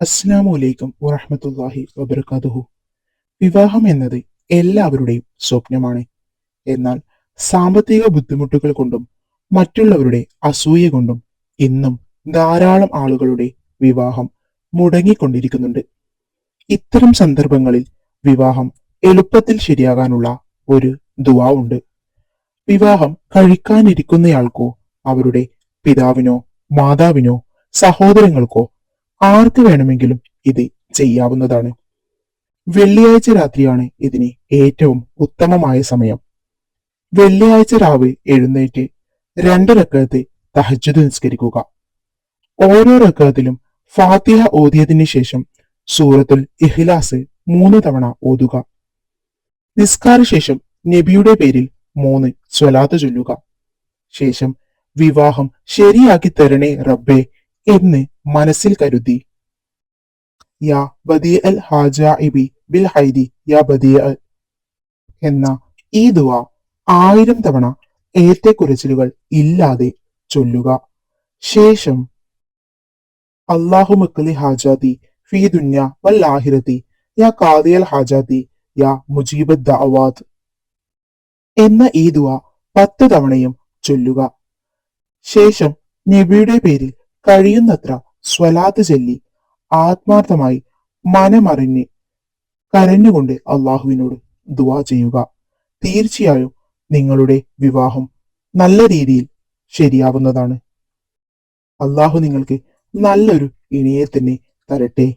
അസ്സലാമു അലൈക്കും വറഹ്മത്തുള്ളാഹി വബറകാതുഹു. വിവാഹം എന്നത് എല്ലാവരുടെയും സ്വപ്നമാണ്. എന്നാൽ സാമ്പത്തിക ബുദ്ധിമുട്ടുകൾ കൊണ്ടും മറ്റുള്ളവരുടെ അസൂയ കൊണ്ടും ഇന്നും ധാരാളം ആളുകളുടെ വിവാഹം മുടങ്ങിക്കൊണ്ടിരിക്കുന്നുണ്ട്. ഇത്തരം സന്ദർഭങ്ങളിൽ വിവാഹം എളുപ്പത്തിൽ ശരിയാകാനുള്ള ഒരു ദുആ ഉണ്ട്. വിവാഹം കഴിക്കാനിരിക്കുന്നയാൾക്കോ അവരുടെ പിതാവിനോ മാതാവിനോ സഹോദരങ്ങൾക്കോ ആർക്ക് വേണമെങ്കിലും ഇത് ചെയ്യാവുന്നതാണ്. വെള്ളിയാഴ്ച രാത്രിയാണ് ഇതിന് ഏറ്റവും ഉത്തമമായ സമയം. വെള്ളിയാഴ്ച രാവ് എഴുന്നേറ്റ് 2 റക്അത്ത് തഹജ്ജുദ് നിസ്കരിക്കുക. ഓരോ റക്അത്തിലും ഫാത്തിഹ ഓതിയതിനു ശേഷം സൂറത്തുൽ ഇഖ്ലാസ് 3 തവണ ഓതുക. നിസ്കാര ശേഷം നബിയുടെ പേരിൽ 3 സ്വലാത്ത് ചൊല്ലുക. ശേഷം വിവാഹം ശരിയാക്കി തരണേ റബ്ബേ എന്ന് മനസ്സിൽ കരുതി യാ ബദിഅൽ ഹാജാഇബി ബിൽ ഹൈരി യാ ബദിഅ എന്ന ഈ ദുആ 1000 തവണ ഏറ്റക്കുറച്ചിലുകൾ ഇല്ലാതെ ചൊല്ലുക. ശേഷം അല്ലാഹുമ്മ ഹാജാതി ഫീ ദുനിയ വൽ ആഖിറതി യാ ഖാദിയൽ ഹാജാതി യാ മുജീബദ് ദഅവാത് എന്ന ഈ ദുആ 10 തവണയും ചൊല്ലുക. ശേഷം നബിയുടെ പേരിൽ കഴിയുന്നത്ര സ്വലാത്ത് ചൊല്ലി ആത്മാർത്ഥമായി മനമറിഞ്ഞ് കരഞ്ഞുകൊണ്ട് അള്ളാഹുവിനോട് ദുആ ചെയ്യുക. തീർച്ചയായും നിങ്ങളുടെ വിവാഹം നല്ല രീതിയിൽ ശരിയാവുന്നതാണ്. അള്ളാഹു നിങ്ങൾക്ക് നല്ലൊരു ഇണയെ തന്നെ തരട്ടെ.